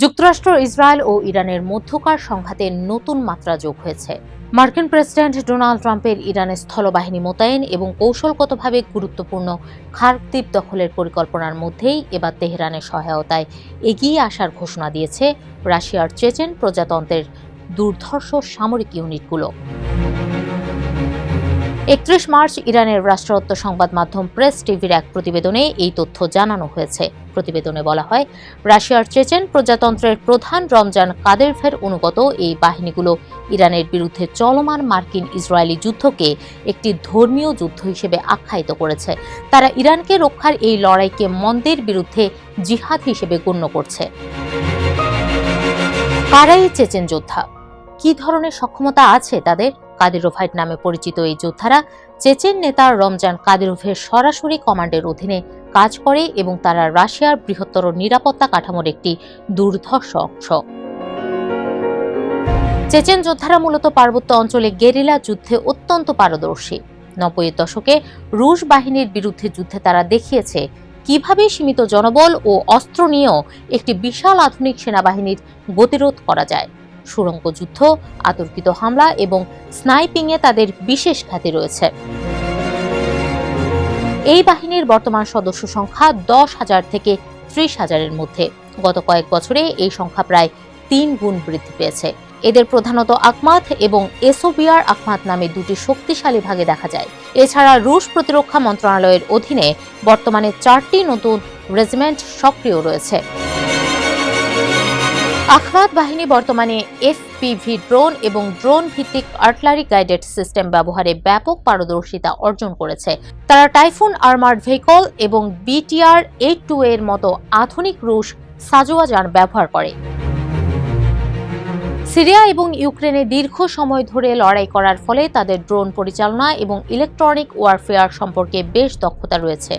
যুক্তরাষ্ট্র, ইসরায়েল ও ইরানের মধ্যকার সংঘাতে নতুন মাত্রা যোগ হয়েছে। মার্কিন প্রেসিডেন্ট ডোনাল্ড ট্রাম্পের ইরানে স্থলবাহিনী মোতায়েন এবং কৌশলগতভাবে গুরুত্বপূর্ণ খার্কিভ দখলের পরিকল্পনার মধ্যেই এবার তেহরানের সহায়তায় এগিয়ে আসার ঘোষণা দিয়েছে রাশিয়ার চেচেন প্রজাতন্ত্রের দুর্ধর্ষ সামরিক ইউনিটগুলো। ৩১ মার্চ ইরানের রাষ্ট্রায়ত্ত সংবাদ মাধ্যম প্রেস টিভির এক প্রতিবেদনে এই তথ্য জানানো হয়েছে। প্রতিবেদনে বলা হয়, রাশিয়ার চেচেন প্রজাতন্ত্রের প্রধান রমজান কাদেরভের অনুগত এই বাহিনীগুলো ইরানের বিরুদ্ধে চলমান মার্কিন ইসরায়েলি যুদ্ধকে একটি ধর্মীয় যুদ্ধ হিসেবে আখ্যায়িত করেছে। তারা ইরানকে রক্ষার এই লড়াইকে মন্দের বিরুদ্ধে জিহাদ হিসেবে গণ্য করছে। কারা এই চেচেন যোদ্ধা? কি ধরনের সক্ষমতা আছে তাদের? কাদিরোভাইট নামে পরিচিত এই যোদ্ধারা চেচেন নেতা রমজান কাদিরোভের সরাসরি কমান্ডের অধীনে কাজ করে এবং তারা রাশিয়ার বৃহত্তর নিরাপত্তা কাঠামোর একটি দুর্ধর্ষ অংশ। চেচেন যোদ্ধারা মূলত পার্বত্য অঞ্চলে গেরিলা যুদ্ধে অত্যন্ত পারদর্শী। ৯০-এর দশকে রুশ বাহিনীর বিরুদ্ধে যুদ্ধে তারা দেখিয়েছে কিভাবে সীমিত জনবল ও অস্ত্র নিয়েও একটি বিশাল আধুনিক সেনাবাহিনীর গতিরোধ করা যায়। সুড়ঙ্গ যুদ্ধ, আতর্কিত হামলা এবং স্নাইপিংয়ে তাদের বিশেষ খ্যাতি রয়েছে। এই বাহিনীর বর্তমান সদস্য সংখ্যা ১০,০০০ থেকে ৩০,০০০-এর মধ্যে। গত কয়েক বছরে এই সংখ্যা প্রায় ৩ গুণ বৃদ্ধি পেয়েছে। এদের প্রধানত আকমাত এবং এসোবিয়ার আকমাত নামে দুটি শক্তিশালী ভাগে দেখা যায়। এছাড়া রুশ প্রতিরক্ষা মন্ত্রণালয়ের অধীনে বর্তমানে ৪টি নতুন রেজিমেন্ট সক্রিয় রয়েছে। আখমাত বাহিনী বর্তমানে এফপিভি ড্রোন এবং ড্রোন ভিত্তিক আর্টিলারি গাইডেড সিস্টেম ব্যবহারে ব্যাপক পারদর্শিতা অর্জন করেছে। তারা টাইফুন আর্মার্ড ভেহিকল এবং BTR-82 এর মতো আধুনিক রুশ সাজোয়া যান ব্যবহার করে। সিরিয়া এবং ইউক্রেনে দীর্ঘ সময় ধরে লড়াই করার ফলে তাদের ড্রোন পরিচালনা এবং ইলেকট্রনিক ওয়ারফেয়ার সম্পর্কে বেশ দক্ষতা রয়েছে।